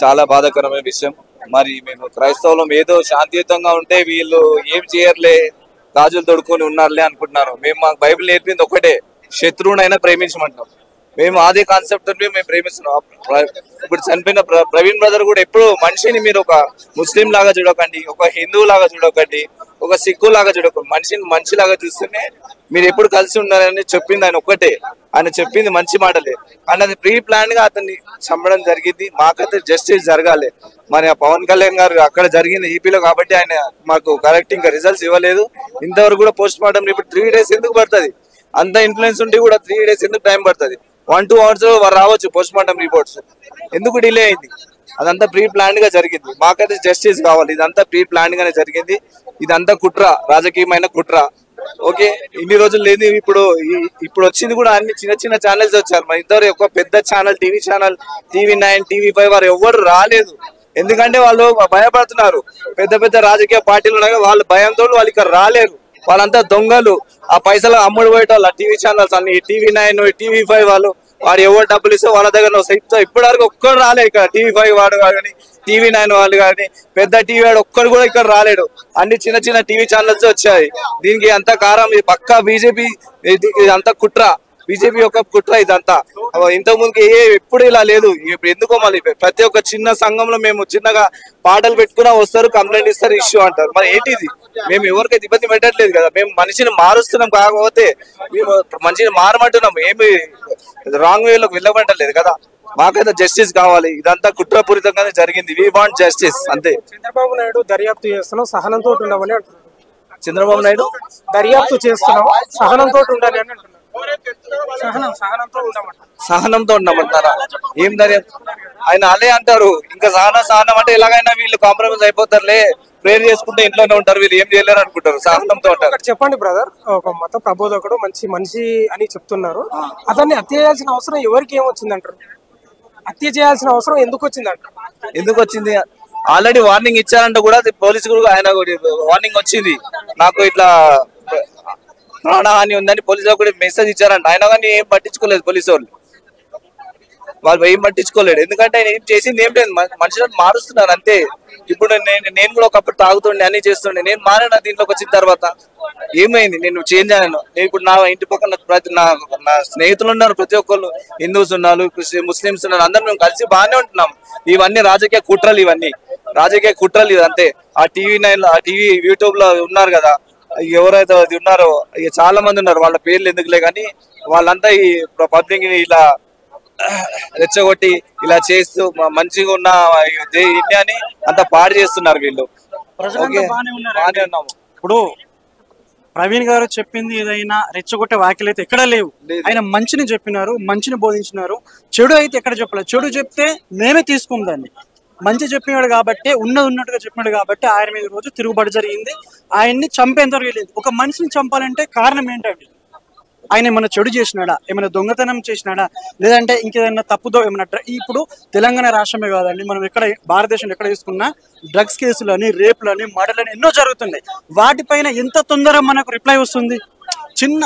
చాలా బాధాకరమైన విషయం. మరి మేము క్రైస్తవులం ఏదో శాంతియుతంగా ఉంటే వీళ్ళు ఏం చేయర్లే, గాజులు తొడుక్కొని ఉన్నారులే అనుకుంటున్నారు. మాకు బైబిల్ నేర్పింది ఒకటే, శత్రువునైనా ప్రేమించమంటాం. మేము అదే కాన్సెప్ట్ మేము ప్రేమిస్తున్నాం. ఇప్పుడు చనిపోయిన ప్రవీణ్ బ్రదర్ కూడా ఎప్పుడు మనిషిని మీరు ఒక ముస్లిం లాగా చూడకండి, ఒక హిందువు లాగా చూడకండి, ఒక సిక్కు లాగా చూడకండి, మనిషిని మనిషిలాగా చూస్తేనే మీరు ఎప్పుడు కలిసి ఉండాలని చెప్పింది ఆయన ఒక్కటే. ఆయన చెప్పింది మంచి మాటలే, అన్నది ప్రీ ప్లాన్ గా అతన్ని చంపడం జరిగింది. మాకైతే జస్టిస్ జరగాలి. మరి ఆ పవన్ కళ్యాణ్ గారు అక్కడ జరిగింది ఈపీలో కాబట్టి ఆయన మాకు కరెక్ట్ ఇంకా రిజల్ట్స్ ఇవ్వలేదు. ఇంతవరకు కూడా పోస్ట్ మార్టం ఇప్పుడు 3 days ఎందుకు పడుతుంది? అంత ఇన్ఫ్లుయెన్స్ ఉండి కూడా 3 days ఎందుకు టైం పడుతుంది? 1-2 hours రావచ్చు పోస్ట్ మార్టం రిపోర్ట్స్. ఎందుకు డిలే అయింది? అదంతా ప్రీ ప్లాన్ గా జరిగింది. మాకైతే జస్టిస్ కావాలి. ఇదంతా ప్రీ ప్లాన్ గానే జరిగింది. ఇదంతా కుట్ర, రాజకీయమైన కుట్ర. ఓకే, ఇన్ని రోజులు లేదు. ఇప్పుడు వచ్చింది కూడా అన్ని చిన్న చిన్న ఛానల్స్ వచ్చారు. మరి ఇద్దరు ఒక పెద్ద channel, TV channel, TV9, TV5 వారు ఎవరు రాలేదు. ఎందుకంటే వాళ్ళు భయపడుతున్నారు. పెద్ద పెద్ద రాజకీయ పార్టీలు ఉన్నాయి, వాళ్ళ భయంతో వాళ్ళు ఇక్కడ రాలేరు. వాళ్ళంతా దొంగలు. ఆ పైసలు అమ్ముడు పోయేటోళ్ళు టీవీ ఛానల్స్ అన్ని, TV9, TV5 వాళ్ళు. వాడు ఎవరు డబ్బులు ఇస్తే వాళ్ళ దగ్గర ఇప్పటి వరకు ఒక్కడు రాలేదు ఇక్కడ. TV5 వాడు కానీ, TV9 వాళ్ళు కానీ, పెద్ద టీవీ వాడు ఒక్కడు కూడా ఇక్కడ రాలేడు. అన్ని చిన్న చిన్న టీవీ ఛానల్స్ వచ్చాయి. దీనికి అంతా కారణం ఇది పక్కా బీజేపీ. ఇదంతా కుట్ర, బీజేపీ యొక్క కుట్ర ఇదంతా. ఇంతకు ముందుకి ఎప్పుడు ఇలా లేదు. ఇప్పుడు ఎందుకో మళ్ళీ ప్రతి ఒక్క చిన్న సంఘంలో మేము చిన్నగా పాటలు పెట్టుకున్నా వస్తారు, కంప్లైంట్ ఇస్తారు, ఇష్యూ అంటారు. మరి ఏంటిది? మేము ఎవరికైతే ఇబ్బంది పెట్టట్లేదు కదా, మేము మనిషిని మారుస్తున్నాం. కాకపోతే మేము మనిషిని మారమంటున్నాం, ఏమి రాంగ్ వేలోకి వెళ్ళమంటలేదు కదా. మాకైతే జస్టిస్ కావాలి. ఇదంతా కుట్రపూరితంగానే జరిగింది. వి వాంట్ జస్టిస్, అంతే. చంద్రబాబు నాయుడు దర్యాప్తు చేస్తున్నాం, సహనంతో ఉండమని అంటున్నారు. చంద్రబాబు నాయుడు దర్యాప్తు చేస్తున్నాం, సహనంతో ఉండాలి అని అంటున్నారు. సహనంతో ఉండమంటారా? ఏం దర్యాప్తు? ఆయన అలే అంటారు. ఇంకా సహనం అంటే ఎలాగైనా వీళ్ళు కాంప్రమైజ్ అయిపోతారులే, ప్రేయర్ చేసుకుంటే ఇంట్లోనే ఉంటారు, వీళ్ళు ఏం చేయలేరు అనుకుంటారు. సహనంతో ఉంటారు. చెప్పండి బ్రదర్, ఒక మత ప్రబోధకుడు మంచి మనిషి అని చెప్తున్నారు. అతన్ని హత్య చేయాల్సిన అవసరం ఎవరికి ఏమొచ్చిందంటారు? హత్య చేయాల్సిన అవసరం ఎందుకు వచ్చిందంటారు? ఎందుకు వచ్చింది? ఆల్రెడీ వార్నింగ్ ఇచ్చారంట కూడా పోలీసు కూడా. ఆయన వార్నింగ్ వచ్చింది, నాకు ఇట్లా ప్రాణహాని ఉందని పోలీసు కూడా మెసేజ్ ఇచ్చారంట. అయినా కానీ ఏం పట్టించుకోలేదు పోలీసు వాళ్ళు ఏం పట్టించుకోలేడు. ఎందుకంటే ఆయన ఏం చేసింది ఏం లేదు, మనుషులను మారుస్తున్నారు అంతే. ఇప్పుడు నేను కూడా ఒకప్పుడు తాగుతుండే, అన్ని చేస్తుండే. నేను మారిన దీంట్లోకి వచ్చిన తర్వాత ఏమైంది? నేను చేంజ్ అయ్యాను. నేను ఇప్పుడు నా ఇంటి పక్కన నా స్నేహితులు ఉన్నారు, ప్రతి ఒక్కళ్ళు హిందూస్ ఉన్నారు, ముస్లిమ్స్ ఉన్నారు, అందరూ మేము కలిసి బాగానే ఉంటున్నాం. ఇవన్నీ రాజకీయ కుట్రలు, ఇవన్నీ రాజకీయ కుట్రలు. ఇదంతే. ఆ TV9 ఆ టీవీ యూట్యూబ్ లో ఉన్నారు కదా, ఎవరైతే అది ఉన్నారో చాలా మంది ఉన్నారు, వాళ్ళ పేర్లు ఎందుకులే కానీ వాళ్ళంతా ఈ పబ్లిక్ ఇలా రెచ్చగొట్టి ఇలా చేస్తూ మంచిగా ఉన్న ఇండియాని అంతా పాడు చేస్తున్నారు వీళ్ళు. ఇప్పుడు ప్రవీణ్ గారు చెప్పింది ఏదైనా రెచ్చగొట్టే వ్యాఖ్యలు అయితే ఎక్కడ లేవు. ఆయన మంచిని చెప్పినారు, మంచిని బోధించినారు. చెడు అయితే ఎక్కడ చెప్పలేదు. చెడు చెప్తే మేమే తీసుకుందాం దాన్ని. మంచి చెప్పినాడు కాబట్టి, ఉన్నట్టుగా చెప్పినాడు కాబట్టి ఆయన మీద రోజు తిరుగుబాటు జరిగింది. ఆయన్ని చంపేంతవరకు వెళ్ళింది. ఒక మనిషిని చంపాలంటే కారణం ఏంటండి? ఆయన ఏమైనా చెడు చేసినాడా, ఏమైనా దొంగతనం చేసినాడా, లేదంటే ఇంకేదైనా తప్పుదో ఏమైనా. ఇప్పుడు తెలంగాణ రాష్ట్రమే కాదండి, మనం ఎక్కడ భారతదేశంలో ఎక్కడ తీసుకున్నా డ్రగ్స్ కేసులని, రేపులని, మర్డర్లని ఎన్నో జరుగుతున్నాయి. వాటిపైన ఎంత తొందరగా మనకు రిప్లై వస్తుంది?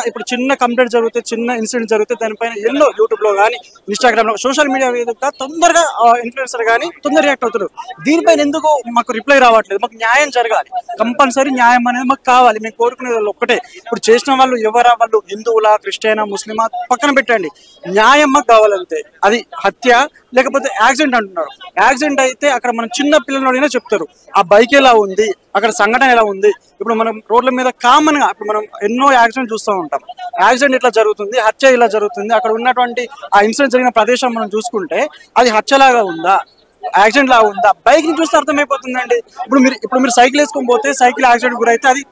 ఇప్పుడు చిన్న కంప్లైంట్ జరిగితే, చిన్న ఇన్సిడెంట్ జరిగితే దానిపైన ఎన్నో యూట్యూబ్ లో కానీ, ఇన్స్టాగ్రామ్ లో, సోషల్ మీడియా వేదిక తొందరగా ఇన్ఫ్లుయెన్సర్ కానీ తొందరగా రియాక్ట్ అవుతారు. దీనిపైన ఎందుకు మాకు రిప్లై రావట్లేదు? మాకు న్యాయం జరగాలి. కంపల్సరీ న్యాయం అనేది మాకు కావాలి. మేము కోరుకునేది ఒక్కటే. ఇప్పుడు చేసిన వాళ్ళు ఎవరా? వాళ్ళు హిందువులా, క్రిస్టియనా, ముస్లిమా పక్కన పెట్టండి, న్యాయం మాకు కావాలంతే. అది హత్య లేకపోతే యాక్సిడెంట్ అంటున్నారు. యాక్సిడెంట్ అయితే అక్కడ మనం చిన్న పిల్లలైనా చెప్తారు, ఆ బైక్ ఎలా ఉంది, అక్కడ సంఘటన ఎలా ఉంది. ఇప్పుడు మనం రోడ్ల మీద కామన్ గా ఇప్పుడు మనం ఎన్నో యాక్సిడెంట్ చూస్తూ ఉంటాం. యాక్సిడెంట్ ఇట్లా జరుగుతుంది, హత్య ఇలా జరుగుతుంది. అక్కడ ఉన్నటువంటి ఆ ఇన్సిడెంట్ జరిగిన ప్రదేశం మనం చూసుకుంటే అది హత్యలాగా ఉందా, యాక్సిడెంట్ లాగా ఉందా, బైక్ ని చూస్తే అర్థమైపోతుందండి. ఇప్పుడు మీరు సైకిల్ వేసుకొని పోతే సైకిల్ యాక్సిడెంట్ గురైతే అది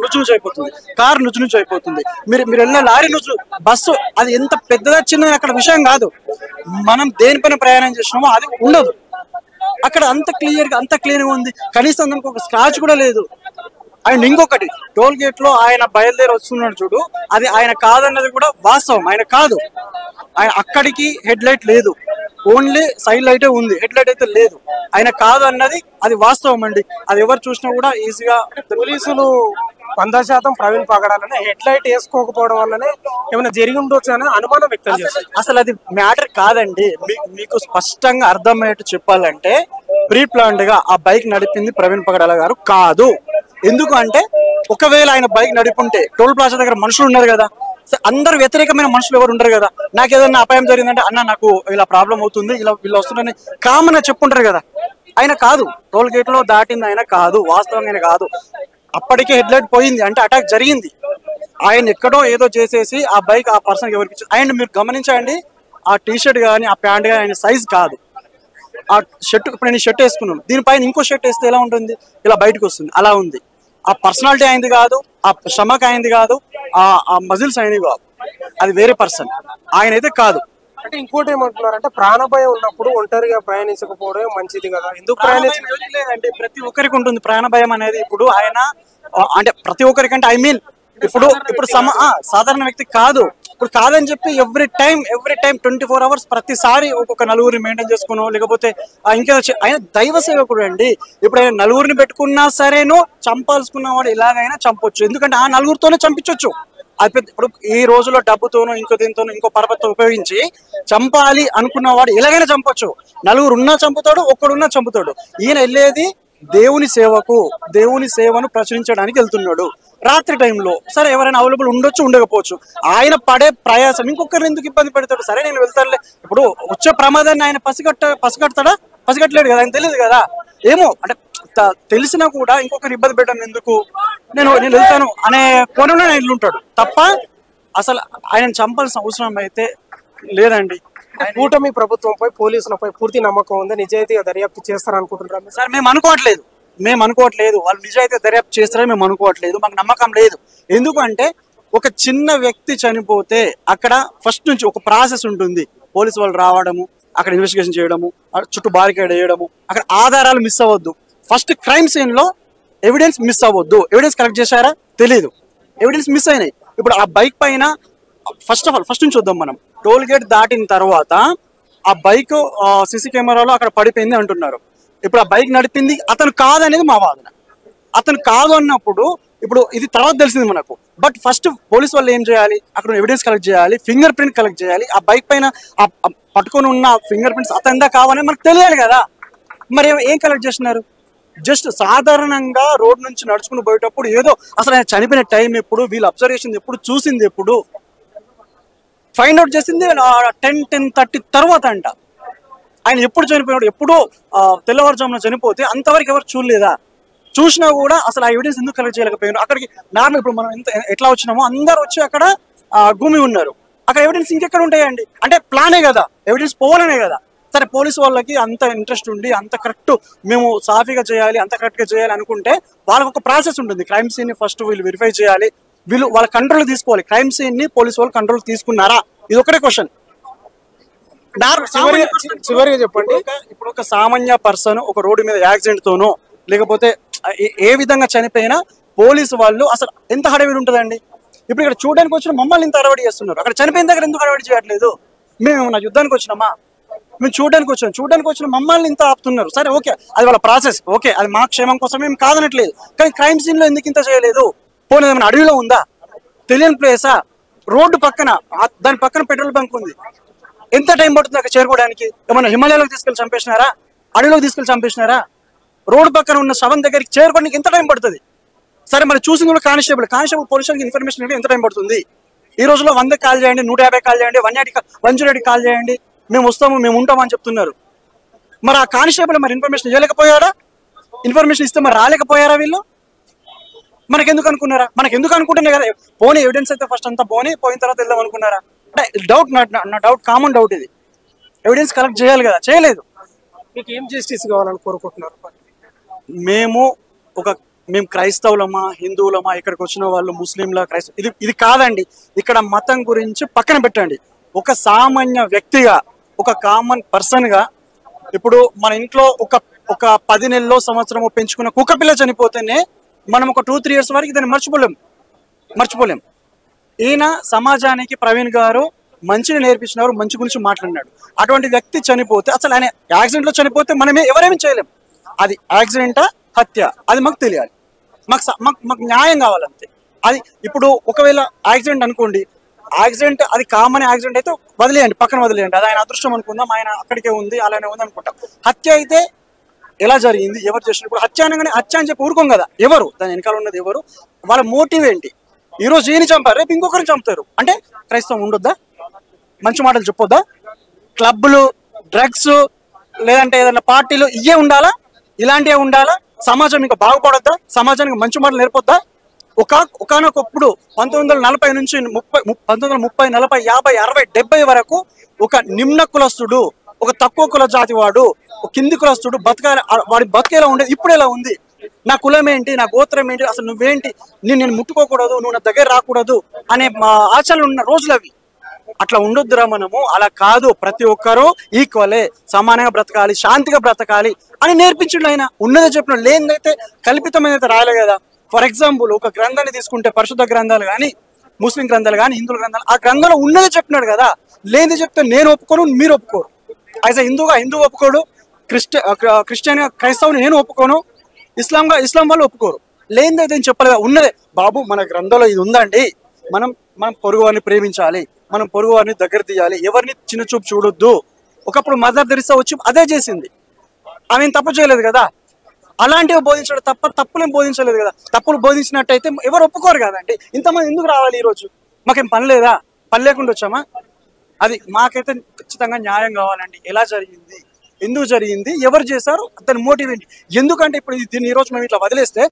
నుచ్చు నుంచి అయిపోతుంది, కారు నుచ్చు నుంచి అయిపోతుంది. మీరు వెళ్ళిన లారీ నుచ్చు, బస్సు అది ఎంత పెద్దదా చిన్నది అక్కడ విషయం కాదు. మనం దేనిపైన ప్రయాణం చేసినామో అది ఉండదు అక్కడ. అంత క్లియర్ గా ఉంది. కనీసం దానికి ఒక స్క్రాచ్ కూడా లేదు. అండ్ ఇంకొకటి, టోల్ గేట్ లో ఆయన బయలుదేరి వస్తున్నాడు చూడు, అది ఆయన కాదన్నది కూడా వాస్తవం. ఆయన కాదు, ఆయన అక్కడికి హెడ్ లైట్ లేదు, ఓన్లీ సైడ్ లైటే ఉంది, హెడ్ లైట్ అయితే లేదు. ఆయన కాదు అన్నది అది వాస్తవం అండి. అది ఎవరు చూసినా కూడా ఈజీగా. పోలీసులు 100% ప్రవీణ్ పగడాలనే హెడ్ లైట్ వేసుకోకపోవడం వల్లనే ఏమైనా జరిగి ఉండొచ్చు అనే అనుమానం వ్యక్తం చేస్తారు. అసలు అది మ్యాటర్ కాదండి. మీకు స్పష్టంగా అర్థమయ్యేట్టు చెప్పాలంటే ప్రీ ప్లాన్డ్ గా ఆ బైక్ నడిపింది ప్రవీణ్ పగడాల గారు కాదు. ఎందుకు అంటే ఒకవేళ ఆయన బైక్ నడిపుంటే టోల్ ప్లాజా దగ్గర మనుషులు ఉన్నారు కదా, అందరు వ్యతిరేకమైన మనుషులు ఎవరు ఉండరు కదా. నాకు ఏదైనా అపాయం జరిగిందంటే అన్న నాకు ఇలా ప్రాబ్లం అవుతుంది, ఇలా వీళ్ళు వస్తున్నారని కామన్ గా చెప్పుంటారు కదా. ఆయన కాదు, టోల్ గేట్ లో దాటింది ఆయన కాదు, వాస్తవంగా ఆయన కాదు. అప్పటికే హెడ్ లైట్ పోయింది అంటే అటాక్ జరిగింది. ఆయన ఎక్కడో ఏదో చేసేసి ఆ బైక్ ఆ పర్సన్ ఎవరికి ఇచ్చారు. ఆయన మీరు గమనించండి, ఆ టీ షర్ట్ కానీ ఆ ప్యాంట్ కానీ ఆయన సైజ్ కాదు. ఆ షర్ట్ ఇప్పుడు నేను షర్ట్ వేసుకున్నాను, దీనిపైన ఇంకో షర్ట్ వేస్తే ఎలా ఉంటుంది, ఇలా బయటకు వస్తుంది, అలా ఉంది. ఆ పర్సనాలిటీ అయింది కాదు, ఆ స్టమక్ అయింది కాదు, ఆ మజిల్స్ అయింది కాదు, అది వేరే పర్సన్. ఆయన అయితే కాదు. అంటే ఇంకోటి ఏమంటున్నారంటే ప్రాణభయం ఉన్నప్పుడు ఒంటరిగా ప్రయాణించకపోవడం మంచిది కదా, ఎందుకు లేదంటే ప్రతి ఒక్కరికి ఉంటుంది ప్రాణ భయం అనేది. ఇప్పుడు ఆయన అంటే ప్రతి ఒక్కరికంటే ఐ మీన్ ఇప్పుడు సాధారణ వ్యక్తి కాదు. ఇప్పుడు కాదని చెప్పి ఎవ్రీ టైం 24 hours ప్రతిసారి ఒక్కొక్క నలుగురిని మెయింటైన్ చేసుకునో లేకపోతే ఇంకేదో ఆయన దైవ సేవకుడు అండి. ఇప్పుడు ఆయన నలుగురిని పెట్టుకున్నా సరేనో చంపాల్సుకున్న వాడు ఎలాగైనా చంపొచ్చు, ఎందుకంటే ఆ నలుగురితోనే చంపించవచ్చు. అది ఇప్పుడు ఈ రోజులో డబ్బుతోనో ఇంకో దీంతోనో ఇంకో పరపతితో ఉపయోగించి చంపాలి అనుకున్నవాడు ఎలాగైనా చంపొచ్చు. నలుగురు ఉన్నా చంపుతాడు, ఒక్కడున్నా చంపుతాడు. ఈయన వెళ్ళేది దేవుని సేవకు, దేవుని సేవను ప్రచురించడానికి వెళ్తున్నాడు. రాత్రి టైంలో సరే ఎవరైనా అవైలబుల్ ఉండొచ్చు, ఉండకపోవచ్చు. ఆయన పడే ప్రయాసం ఇంకొకరిని ఎందుకు ఇబ్బంది పెడతాడు? సరే నేను వెళ్తానులే. ఇప్పుడు వచ్చే ప్రమాదాన్ని ఆయన పసిగడతాడా? పసిగట్టలేడు కదా, ఆయన తెలియదు కదా. ఏమో అంటే తెలిసినా కూడా ఇంకొకరు ఇబ్బంది పెట్టాను ఎందుకు, నేను వెళ్తాను అనే కోణంలో ఆయన ఉంటాడు తప్ప అసలు ఆయన చంపాల్సిన అవసరం అయితే లేదండి. కూటమి ప్రభుత్వంపై పోలీసులపై పూర్తి నమ్మకం ఉంది, నిజాయితీగా దర్యాప్తు చేస్తారనుకుంటున్నారు సార్? మేము అనుకోవట్లేదు వాళ్ళు నిజాయితీ దర్యాప్తు చేస్తారని మేము అనుకోవట్లేదు. మాకు నమ్మకం లేదు. ఎందుకంటే ఒక చిన్న వ్యక్తి చనిపోతే అక్కడ ఫస్ట్ నుంచి ఒక ప్రాసెస్ ఉంటుంది. పోలీసు వాళ్ళు రావడము, అక్కడ ఇన్వెస్టిగేషన్ చేయడము, చుట్టూ బారికేడ్ వేయడము, అక్కడ ఆధారాలు మిస్ అవ్వద్దు. ఫస్ట్ క్రైమ్ సీన్ లో ఎవిడెన్స్ మిస్ అవ్వద్దు. ఎవిడెన్స్ కలెక్ట్ చేశారా తెలీదు, ఎవిడెన్స్ మిస్ అయినాయి. ఇప్పుడు ఆ బైక్ పైన ఫస్ట్ నుంచి చూద్దాం మనం. టోల్ గేట్ దాటిన తర్వాత ఆ బైక్ సీసీ కెమెరాలో అక్కడ పడిపోయింది అంటున్నారు. ఇప్పుడు ఆ బైక్ నడిపింది అతను కాదనేది మా వాదన. అతను కాదు అన్నప్పుడు ఇప్పుడు ఇది తర్వాత తెలిసింది మనకు. బట్ ఫస్ట్ పోలీస్ వాళ్ళు ఏం చేయాలి, అక్కడ ఎవిడెన్స్ కలెక్ట్ చేయాలి, ఫింగర్ ప్రింట్ కలెక్ట్ చేయాలి. ఆ బైక్ పైన పట్టుకొని ఉన్న ఫింగర్ ప్రింట్స్ అతనిదా కావాలని మనకు తెలియాలి కదా. మరి ఏం కలెక్ట్ చేస్తున్నారు? జస్ట్ సాధారణంగా రోడ్ నుంచి నడుచుకుని పోయేటప్పుడు ఏదో అసలు ఆయన చనిపోయిన టైం ఎప్పుడు, వీళ్ళు అబ్జర్వ్ చేసింది ఎప్పుడు, చూసింది ఎప్పుడు, ఫైండ్ అవుట్ చేసింది 10-10:30 తర్వాత అంట. ఆయన ఎప్పుడు చనిపోయినాడు, ఎప్పుడో తెల్లవారుజామున చనిపోతే అంతవరకు ఎవరు చూడలేదా? చూసినా కూడా అసలు ఆ ఎవిడెన్స్ ఎందుకు కలెక్ట్ చేయలేకపోయారు? అక్కడికి నార్మల్ ఇప్పుడు మనం ఎట్లా వచ్చినామో అందరు వచ్చి అక్కడ భూమి ఉన్నారు, అక్కడ ఎవిడెన్స్ ఇంకెక్కడ ఉంటాయండి? అంటే ప్లానే కదా, ఎవిడెన్స్ పోవాలనే కదా. సరే పోలీసు వాళ్ళకి అంత ఇంట్రెస్ట్ ఉండి అంత కరెక్ట్ మేము సాఫీగా చేయాలి, అంత కరెక్ట్గా చేయాలి అనుకుంటే వాళ్ళకి ఒక ప్రాసెస్ ఉంటుంది. క్రైమ్ సీన్ ని ఫస్ట్ వీళ్ళు వెరిఫై చేయాలి, వీళ్ళు వాళ్ళ కంట్రోల్ తీసుకోవాలి. క్రైమ్ సీన్ ని పోలీసు వాళ్ళు కంట్రోల్ తీసుకున్నారా? ఇది ఒకటే క్వశ్చన్. చివరిగా చెప్పండి, ఇప్పుడు ఒక సామాన్య పర్సన్ ఒక రోడ్డు మీద యాక్సిడెంట్ తోనో లేకపోతే ఏ విధంగా చనిపోయినా పోలీసు వాళ్ళు అసలు ఎంత హడావిడి ఉంటుందండి. ఇప్పుడు ఇక్కడ చూడడానికి వచ్చిన మమ్మల్ని ఇంత హడావిడి చేస్తున్నారు, అక్కడ చనిపోయిన దగ్గర ఎందుకు హడావిడి చేయట్లేదు? మేము నా యుద్ధానికి వచ్చినామా? మేము చూడడానికి వచ్చిన మమ్మల్ని ఇంత ఆపుతున్నారు. సరే ఓకే, అది వాళ్ళ ప్రాసెస్, ఓకే, అది మా క్షేమం కోసం మేము కాదనట్లేదు. కానీ క్రైమ్ సీన్ లో ఎందుకు ఇంత చేయలేదు? పోనీ ఏమైనా అడవిలో ఉందా? తెలియని ప్లేసా? రోడ్డు పక్కన, దాని పక్కన పెట్రోల్ బంక్ ఉంది, ఎంత టైం పడుతుంది అక్కడ చేరుకోవడానికి? ఏమన్నా హిమాలయాలకు తీసుకెళ్లి చంపేసినారా? అడవిలోకి తీసుకెళ్లి చంపేసినారా? రోడ్డు పక్కన ఉన్న శవం దగ్గరికి చేరుకోవడానికి ఎంత టైం పడుతుంది? సరే మరి చూసింది కూడా కానిస్టేబుల్ పోలీసులకు ఇన్ఫర్మేషన్ ఇవ్వడం ఎంత టైం పడుతుంది? ఈ రోజులో 100 కాల్ చేయండి, 150 కాల్ చేయండి, 108 కాల్ చేయండి, మేము వస్తాము, మేము ఉంటామని చెప్తున్నారు. మరి ఆ కానిస్టేబుల్ మరి ఇన్ఫర్మేషన్ ఇవ్వలేకపోయారా? ఇన్ఫర్మేషన్ ఇస్తే మరి రాలేకపోయారా వీళ్ళు? మనకెందుకు అనుకున్నారా? మనకెందుకు అనుకుంటున్నాయి కదా, పోనీ ఎవిడెన్స్ అయితే ఫస్ట్ అంతా పోయిన తర్వాత వెళ్దాం అనుకున్నారా? అంటే డౌట్, నా డౌట్, కామన్ డౌట్ ఇది. ఎవిడెన్స్ కలెక్ట్ చేయాలి కదా, చేయలేదు. మీకు ఏం జస్టిస్ కావాలని కోరుకుంటున్నారు? మేము క్రైస్తవులమా, హిందువులమా, ఇక్కడికి వచ్చిన వాళ్ళు ముస్లింల, క్రైస్తవ, ఇది కాదండి. ఇక్కడ మతం గురించి పక్కన పెట్టండి. ఒక సామాన్య వ్యక్తిగా, ఒక కామన్ పర్సన్ గా, ఇప్పుడు మన ఇంట్లో ఒక 10 నెలలో సంవత్సరము పెంచుకున్న కుక్క పిల్ల చనిపోతేనే మనం ఒక 2-3 years వరకు దాన్ని మర్చిపోలేం. ఈయన సమాజానికి ప్రవీణ్ గారు మంచిని నేర్పించినారు, మంచి గురించి మాట్లాడినాడు. అటువంటి వ్యక్తి చనిపోతే, అసలు ఆయన యాక్సిడెంట్ లో చనిపోతే మనమే ఎవరేమీ చేయలేం. అది యాక్సిడెంటా, హత్య, అది మాకు తెలియాలి. మాకు న్యాయం కావాలంతే. అది ఇప్పుడు ఒకవేళ యాక్సిడెంట్ అనుకోండి, యాక్సిడెంట్ అది కామన్ యాక్సిడెంట్ అయితే వదిలేయండి, పక్కన వదిలేయండి, అది ఆయన అదృష్టం అనుకుందాం, ఆయన అక్కడికే ఉంది అలానే ఉంది అనుకుంటాం. హత్య అయితే ఎలా జరిగింది, ఎవరు చేసినప్పుడు హత్య అనగానే హత్య అని చెప్పి ఊరుకోం కదా, ఎవరు దాని వెనకాల ఉన్నది, ఎవరు వాళ్ళ మోటివ్ ఏంటి. ఈ రోజు ఈయన చంపారు, రేపు ఇంకొకరిని చంపుతారు అంటే క్రైస్తవం ఉండొద్దా, మంచి మాటలు చెప్పొద్దా, క్లబ్లు డ్రగ్స్ లేదంటే ఏదైనా పార్టీలు ఇవే ఉండాలా, ఇలాంటివే ఉండాలా, సమాజం ఇంకా బాగుపడొద్దా, సమాజానికి మంచి మాటలు నేర్పొద్దా. ఒకనొకప్పుడు 1940 నుంచి 1930, 40, 50, 60, 70 వరకు ఒక నిమ్న కులస్తుడు, ఒక తక్కువ కుల జాతి వాడు, ఒక కింది కులస్తుడు వాడి బతికేలా ఉండేది. ఇప్పుడు ఎలా ఉంది, నా కులం ఏంటి, నా గోత్రం ఏంటి, అసలు నువ్వేంటి, నేను ముట్టుకోకూడదు, నువ్వు నా దగ్గర రాకూడదు అనే ఆచరణలు ఉన్న రోజులు అవి. అట్లా ఉండొద్దురా మనము, అలా కాదు, ప్రతి ఒక్కరూ ఈక్వలే, సమానంగా బ్రతకాలి, శాంతిగా బ్రతకాలి అని నేర్పించండి. ఆయన ఉన్నదే చెప్పిన, లేనిదైతే కల్పితమైనదైతే రాయలే కదా. ఫర్ ఎగ్జాంపుల్ ఒక గ్రంథాన్ని తీసుకుంటే, పరిశుద్ధ గ్రంథాలు కానీ, ముస్లిం గ్రంథాలు కానీ, హిందువుల గ్రంథాలు, ఆ గ్రంథంలో ఉన్నదే చెప్పినాడు కదా. లేనిది చెప్తే నేను ఒప్పుకోను, మీరు ఒప్పుకోరు. యాజ్ ఎ హిందువుగా హిందువు ఒప్పుకోడు, క్రిస్టియన్ క్రైస్తవుని నేను ఒప్పుకోను, ఇస్లాం వాళ్ళు ఒప్పుకోరు. లేనిదైతే చెప్పలేదు, ఉన్నదే బాబు మన గ్రంథంలో ఇది ఉందండి, మనం పొరుగు వారిని ప్రేమించాలి, మనం పొరుగు వారిని దగ్గర తీయాలి, ఎవరిని చిన్న చూపు చూడొద్దు. ఒకప్పుడు మదర్ తెరిసా వచ్చి అదే చేసింది, ఆమె తప్పు చేయలేదు కదా. అలాంటివి బోధించడం తప్పులేం బోధించలేదు కదా. తప్పులు బోధించినట్టయితే ఎవరు ఒప్పుకోరు కదండి. ఇంతమంది ఎందుకు రావాలి ఈరోజు, మాకేం పని లేదా, పని లేకుండా వచ్చామా. అది మాకైతే ఖచ్చితంగా న్యాయం కావాలండి. ఎలా జరిగింది, ఎందుకు జరిగింది, ఎవరు చేశారు, దాని మోటివ్ ఏంటి. ఎందుకంటే ఇప్పుడు దీన్ని ఈరోజు మేము ఇట్లా వదిలేస్తే